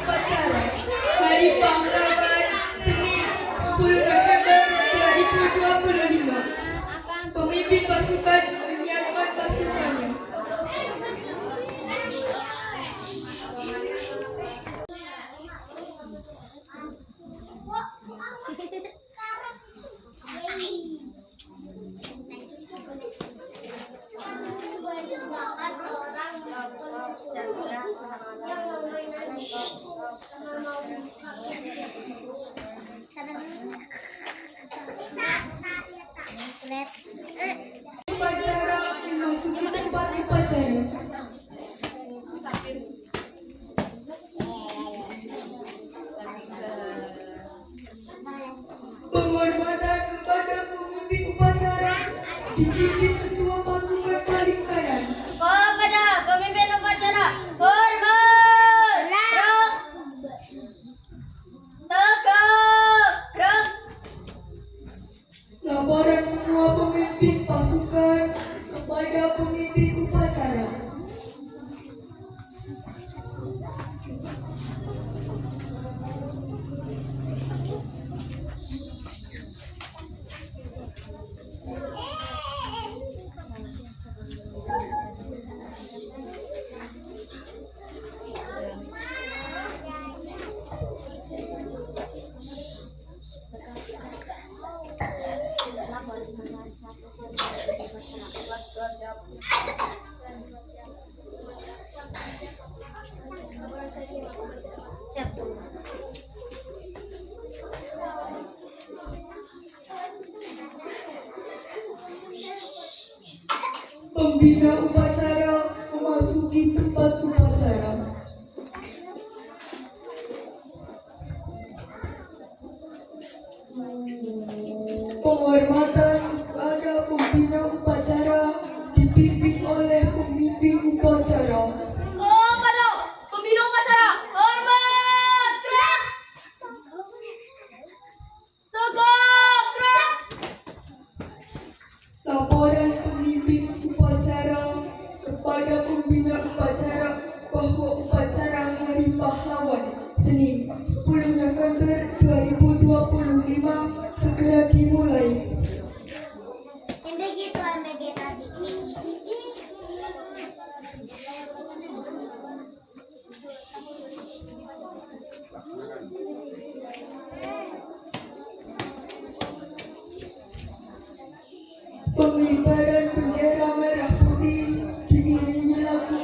upacara Hari Pahlawan Senin 10 November 2025. Pemimpin pasukan menyiapkan pasukannya. Upacara memasuki tempat upacara. Penghormatan kepada pemimpin upacara dipimpin Ketua Pasukan Paling Kanan. Kepada pemimpin upacara, hormat. Tegak. Laporan semua pemimpin pasukan kepada pemimpin upacara. Pembina upacara memasuki tempat upacara. Penghormatan kepada pembina upacara dipimpin oleh pemimpin upacara. Kepada pembina upacara, hormat. Tegak. Laporan pemimpin upacara kepada pembina upacara bahwa upacara Hari Pahlawan Senin 10 November 2025 segera dimulai. Pengibaran bendera merah putih diiringi lagu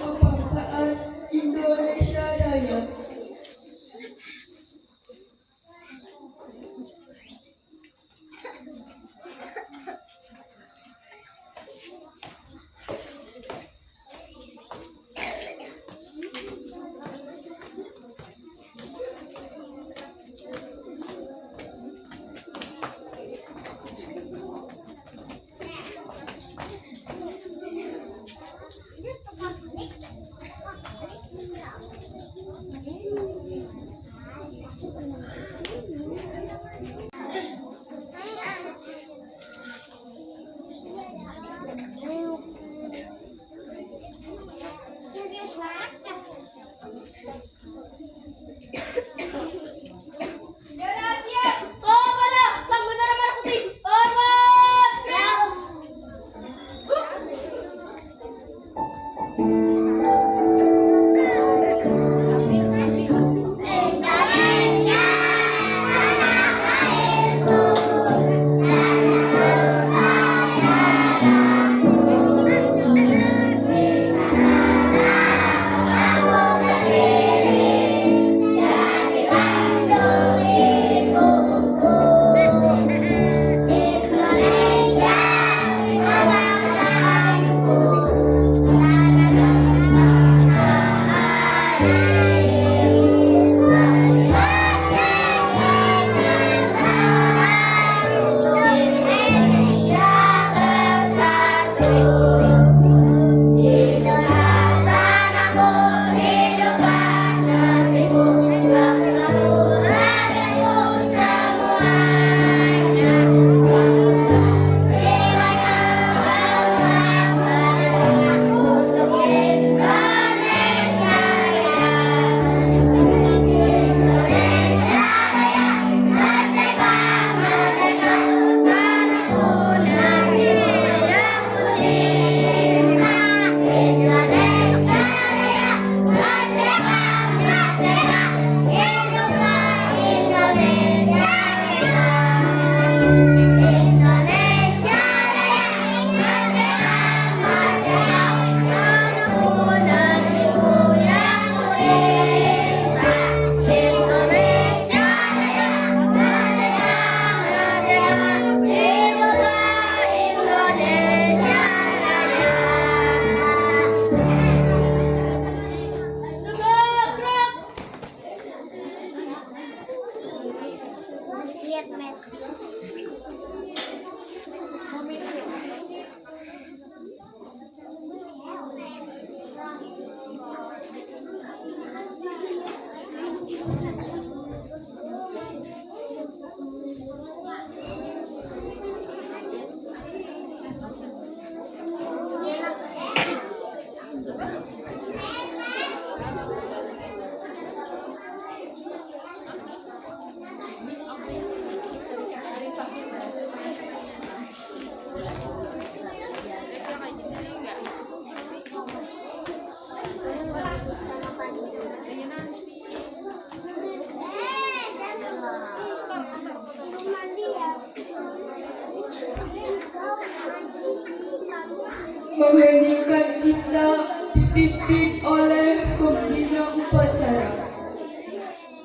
dipimpin oleh pembina upacara.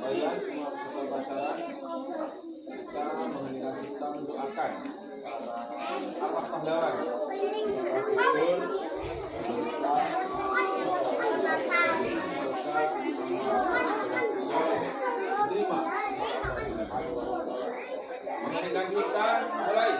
Baiklah, semua peserta upacara, kita mengheningkan cipta mendoakan para arwah pahlawan. Mengheningkan cipta, mulai.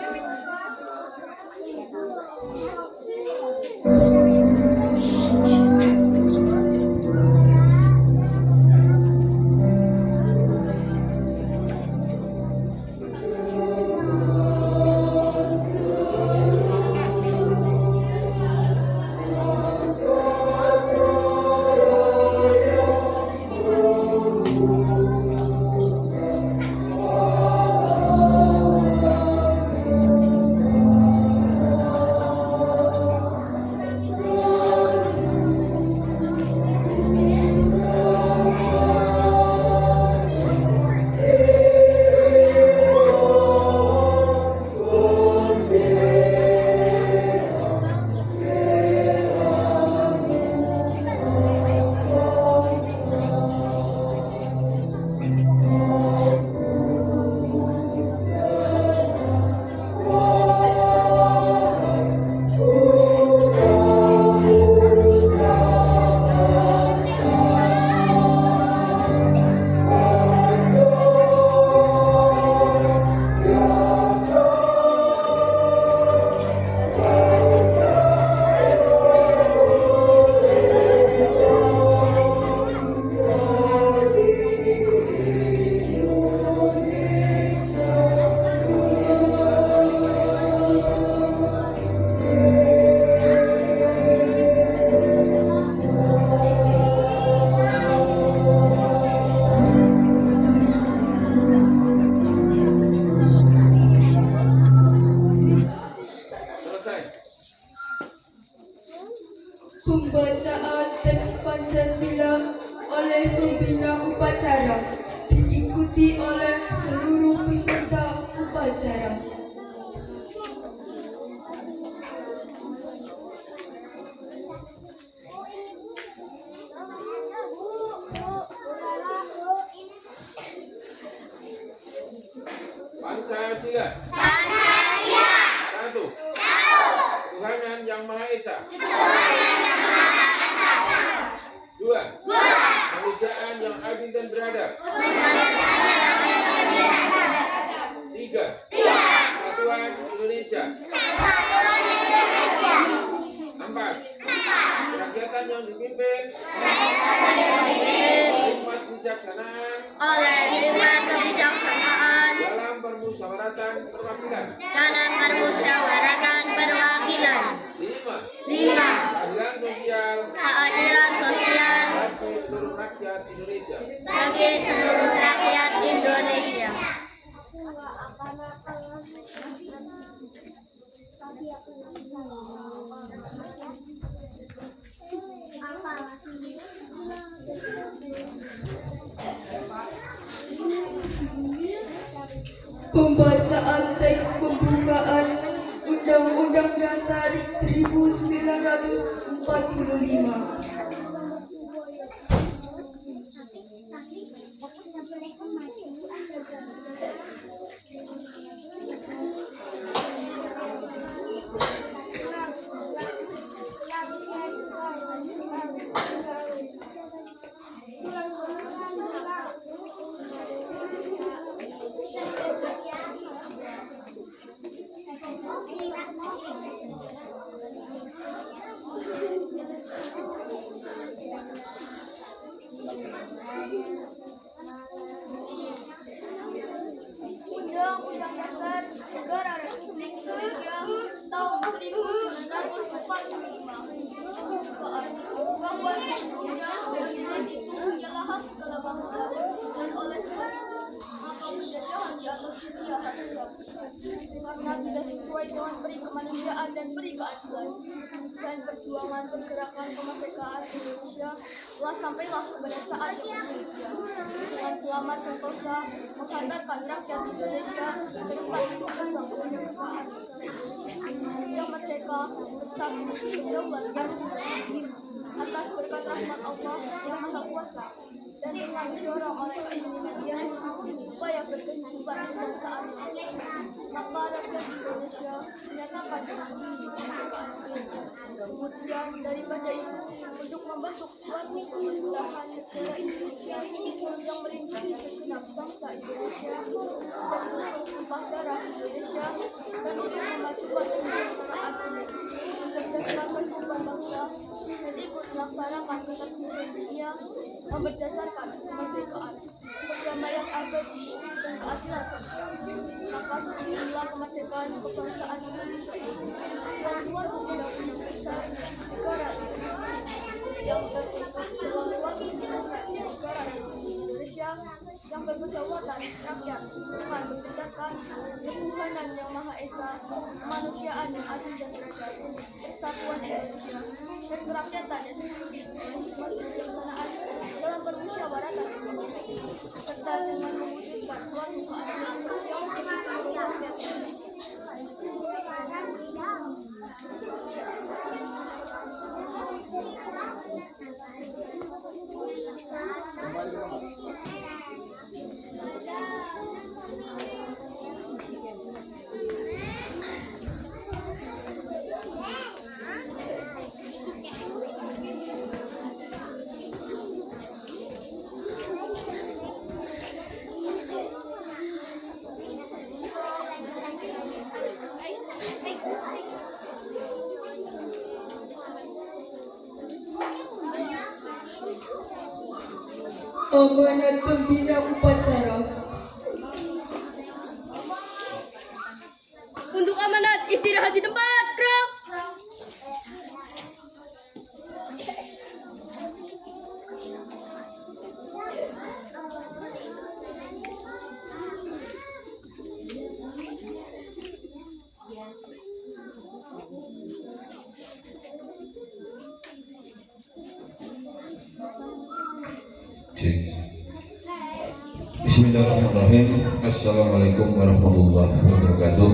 Pembacaan teks Pancasila oleh pembina upacara diikuti oleh seluruh peserta upacara. Pancasila. Satu. Tuhan yang Maha Esa. Dua. Kemanusiaan yang adil dan beradab. Tiga. Kesatuan Indonesia. Empat. Kerakyatan yang dipimpin hikmat kebijaksanaan dalam permusyawaratan perwakilan. Lima. Keadilan sosial bagi seluruh rakyat Indonesia. Pembacaan teks pembukaan Undang-Undang Dasar 1945. Undang-Undang Dasar Negara Republik Indonesia tahun 1945 pembukaan bahwa sesungguhnya keadilan itu ialah hak segala bangsa dan oleh sebab itu maka penjajahan di atas dunia harus dihapus karena tidak sesuai dengan peri kemanusiaan dan peri keadilan dan perjuangan pergerakan kemerdekaan Indonesia telah sampailah kepada saat yang Indonesia dengan selamat sentosa menghantarkan rakyat Indonesia ke depan gerbang kemerdekaan yang merdeka bersatu berdaulat yang atas dan dengan didorong oleh keinginan dia supaya berkehidupan di bangsa maka rakyat Indonesia menyatakan dengan ini kemerdekaan mereka. Kemudian daripada itu, untuk membentuk suatu pemerintahan negara Indonesia yang melindungi segenap bangsa Indonesia dan seluruh tumpah darah Indonesia, dan untuk memajukan kesejahteraan mencerdaskan kehidupan bangsa dan ikut melaksanakan ketertiban dunia yang berdasarkan kemerdekaan, perdamaian abadi dan keadilan sosial. Maka sesungguhnya kemerdekaan kebangsaan Indonesia ini adalah suatu undang-undang besar negara Indonesia yang terbentuk sebagai wakil demokrasi negara Indonesia yang berkedaulatan rakyat dengan berdasarkan ketuhanan yang Maha Esa, kemanusiaan yang adil dan beradab, persatuan Indonesia, dan kerakyatan yang dipimpin oleh hikmat kebijaksanaan dalam permusyawaratan serta dengan mewujudkan suatu keadilan sosial bagi seluruh rakyat Indonesia. Amanat pembina upacara. Untuk amanat istirahat di tempat, gerak. Bismillahirrahmanirrahim. Assalamualaikum warahmatullahi wabarakatuh.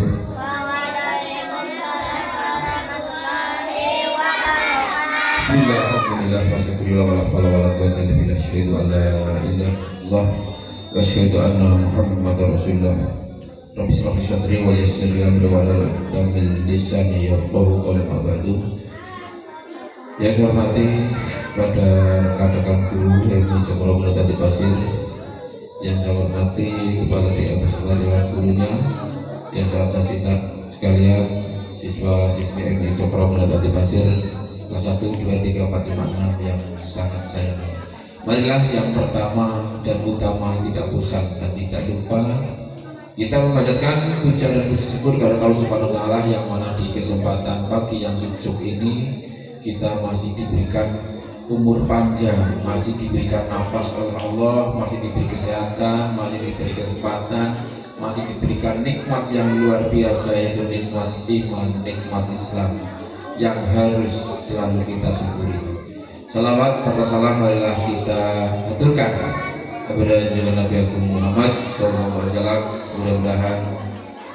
Bismillahirrahmanirrahim. Alhamdulillah wala hawla wala quwwata illa billah. Asyhadu an la ilaha illallah wa asyhadu anna Muhammadar Rasulullah. Rabbi shrah li sadri wa yassir li amri wa hlul 'uqdatam min lisani yafqahu qawli ma ba'du. Yang saya hormati pada rekan-rekan guru yang Jogoro Menetati Pasir, yang saya hormati kepada dia beserta dengan gurunya, yang saya cinta sekalian, siswa-siswi MI Jogoro Menetati Pasir kelas 1, 2, 3, 4, 5, 6 yang sangat sayangi. Marilah yang pertama dan utama tidak bosan dan tidak lupa kita memanjatkan puja dan puji syukur kepada Allah Subhanahu wa Ta'ala yang mana di kesempatan pagi yang sejuk ini kita masih diberikan umur panjang, masih diberikan nafas oleh Allah, masih diberi kesehatan, masih diberi kesempatan, masih diberikan nikmat yang luar biasa, yaitu nikmat iman, nikmat Islam yang harus selalu kita syukuri. Salawat serta salam marilah kita aturkan kepada junjungan Nabi Muhammad SAW. Mudah-mudahan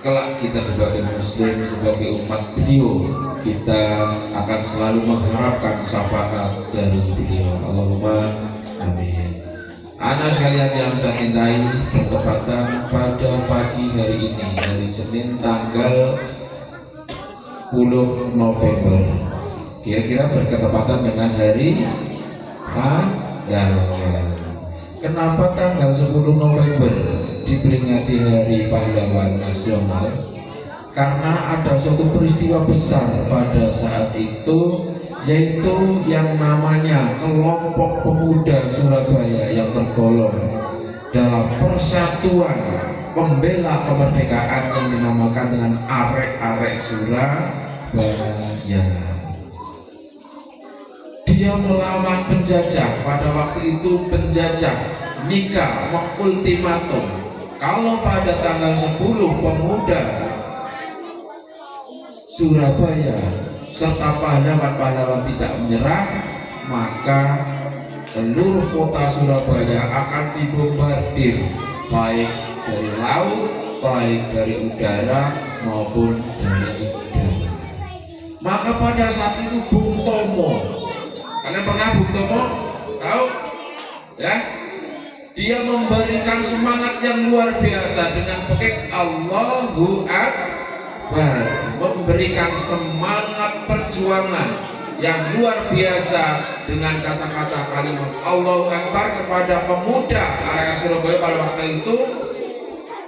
kelak kita sebagai muslim, sebagai umat beliau, kita akan selalu mengharapkan syafaat dari beliau. Allahumma amin. Anak sekalian yang saya cintai, bertepatan pada pagi hari ini, hari Senin tanggal 10 November, kira-kira berketepatan dengan hari pahlawan. Kenapa tanggal 10 November diperingati Hari Pahlawan Nasional? Karena ada suatu peristiwa besar pada saat itu, yaitu yang namanya kelompok pemuda Surabaya yang tergolong dalam persatuan pembela kemerdekaan yang dinamakan dengan Arek-Arek Surabaya. Dia melawan penjajah. Pada waktu itu penjajah nikah mengultimatum kalau pada tanggal 10 pemuda Surabaya serta pahlawan-pahlawan tidak menyerah, maka seluruh kota Surabaya akan dibombardir, baik dari laut, baik dari udara maupun dari udara. Maka pada saat itu Bung Tomo, kalian pernah Bung Tomo tahu? Ya, Dia memberikan semangat yang luar biasa dengan pakai Allahu Akbar, memberikan semangat perjuangan yang luar biasa dengan kata-kata kalimat Allahu Akbar kepada pemuda area Surabaya pada waktu itu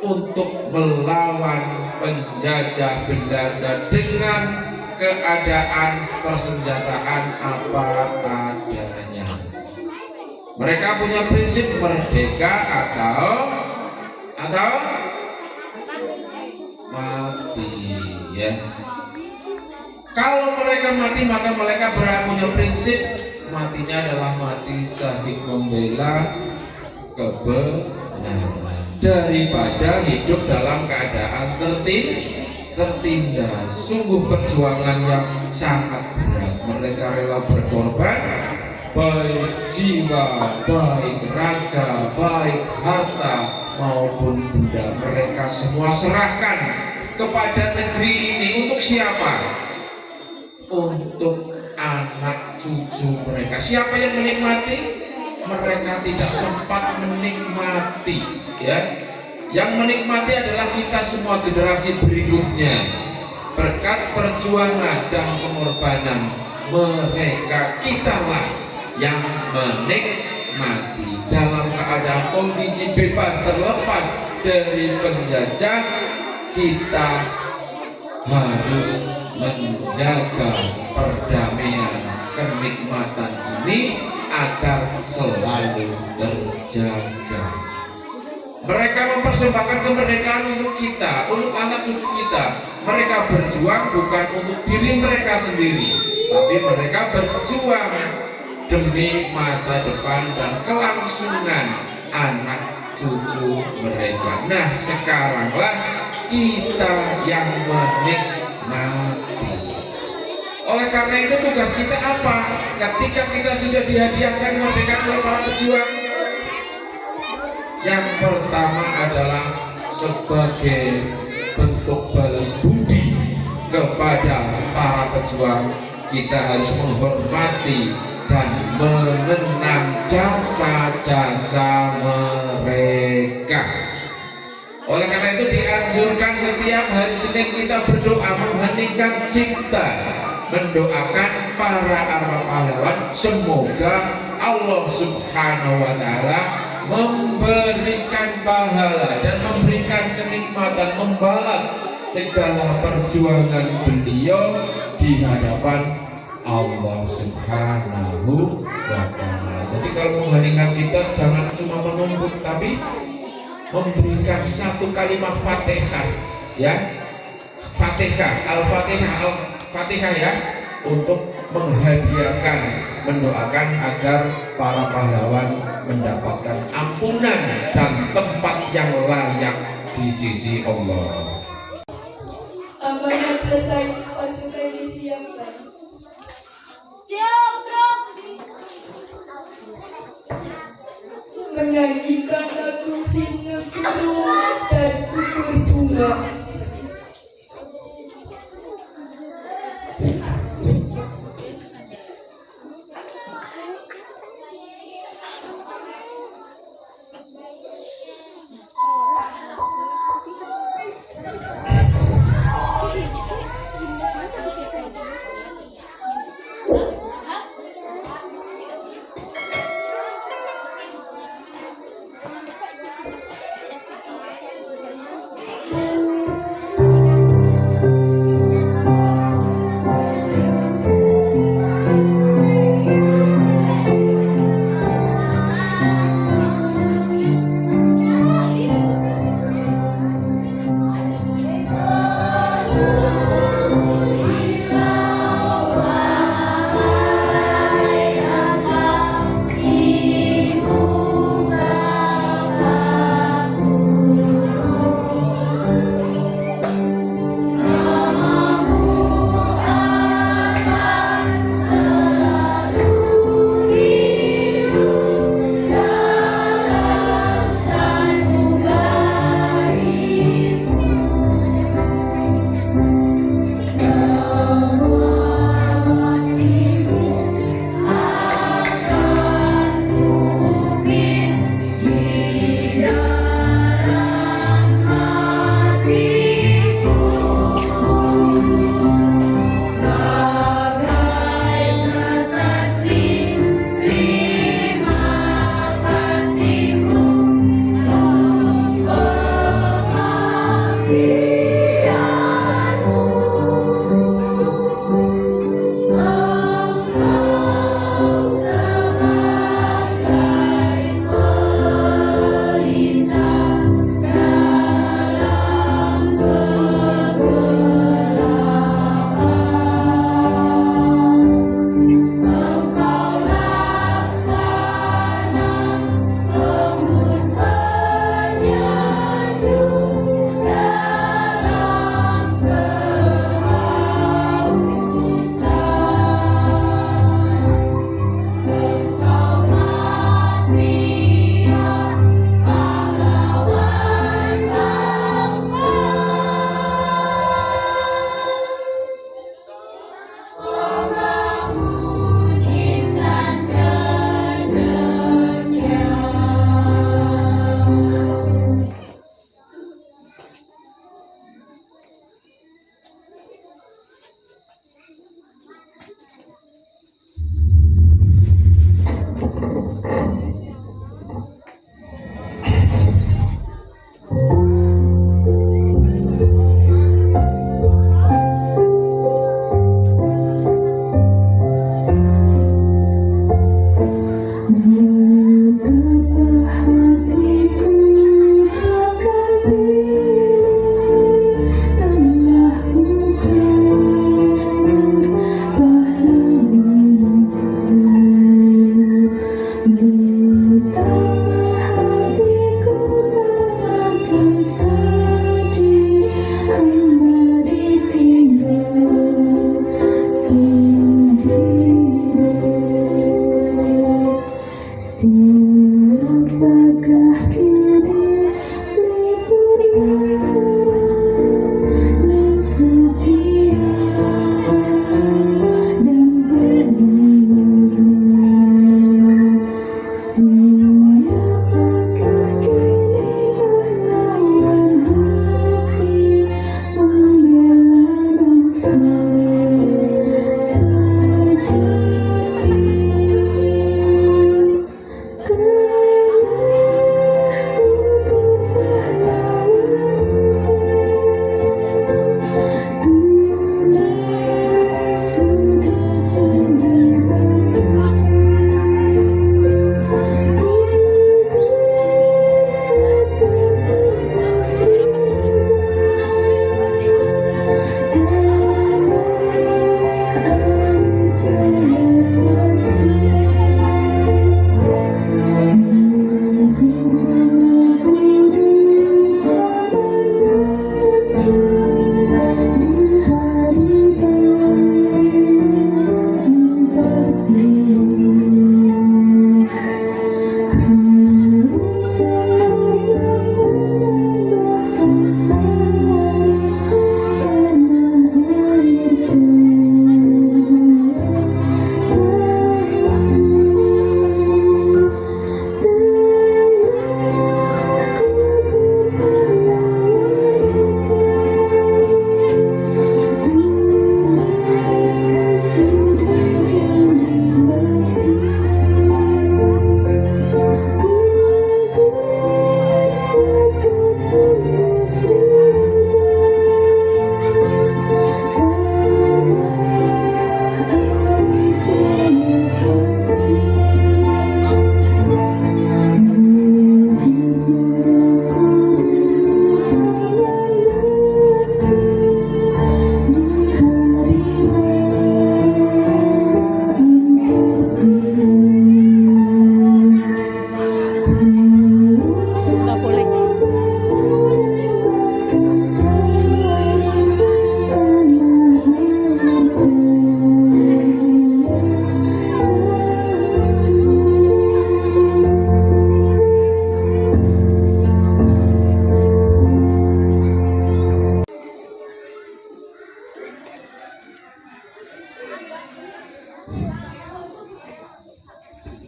untuk melawan penjajah Belanda dengan keadaan persenjataan apa adanya. Mereka punya prinsip merdeka atau mati, ya. Kalau mereka mati maka mereka punya prinsip matinya adalah mati syahid membela kebenaran daripada hidup dalam keadaan tertindas. Sungguh perjuangan yang sangat berat. Mereka rela berkorban baik jiwa, baik raga, baik harta maupun benda. Mereka semua serahkan kepada negeri ini. Untuk siapa? Untuk anak cucu mereka. Siapa yang menikmati? Mereka tidak sempat menikmati, ya. Yang menikmati adalah kita semua generasi berikutnya. Berkat perjuangan dan pengorbanan mereka, kitalah yang menikmati dalam keadaan kondisi bebas terlepas dari penjajah. Kita harus menjaga perdamaian, kenikmatan ini agar selalu terjaga. Mereka mempersembahkan kemerdekaan untuk kita, untuk anak cucu kita. Mereka berjuang bukan untuk diri mereka sendiri, tapi mereka berjuang demi masa depan dan kelangsungan anak cucu mereka. Nah, sekaranglah kita yang menikmati. Oleh karena itu tugas kita apa? Ketika kita sudah dihadiahkan merdeka oleh para pejuang, yang pertama adalah sebagai bentuk balas budi kepada para pejuang, kita harus menghormati dan mengenang jasa-jasa mereka. Oleh karena itu dianjurkan setiap hari Senin kita berdoa mengheningkan cipta, mendoakan para arwah pahlawan. Semoga Allah Subhanahu wa Ta'ala memberikan pahala dan memberikan kenikmatan, membalas segala perjuangan beliau di hadapan Allah Subhanahu wa Ta'ala. Jadi kalau mengheningkan cipta jangan cuma menumpuk, tapi memberikan satu kalimat Fatihah, ya. Fatihah, Al-Fatihah, ya, untuk menghadiahkan, mendoakan agar para pahlawan mendapatkan ampunan dan tempat yang layak di sisi Allah. Amanat selesai, pasukan disiapkan. Siap, bro. Menyanyikan lagu himne gunung dan gugur bunga. Siapakah kini liburnya setia dan penurut? Siapakah kini melawan hati membela bangsa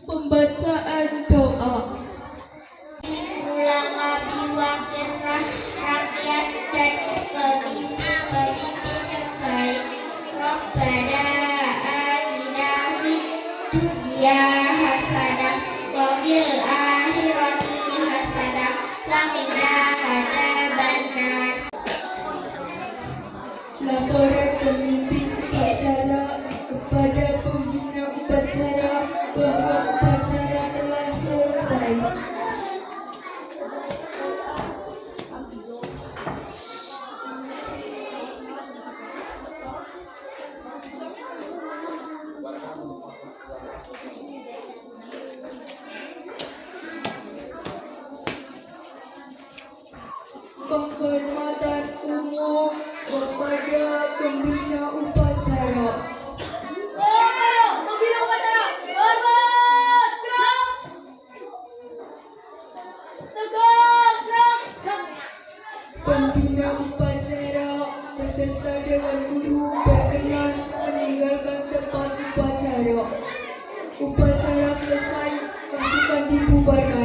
Pembacaan doa. Ulama diwakilkan rakyat dan pemimpin-pemimpin terbaik. Rabbana atina fid dunya hasanah wa fil akhirati hasanah wa qina adzabannar. Laporan pemimpin upacara kepada pembina upacara bahwa upacara telah selesai. Penghormatan umum kepada pembina upacara. Pembina upacara, hormat, gerak. Tegak, gerak. Pembina upacara beserta Dewan Guru berkenan meninggalkan tempat upacara. Upacara selesai, pasukan dibubarkan.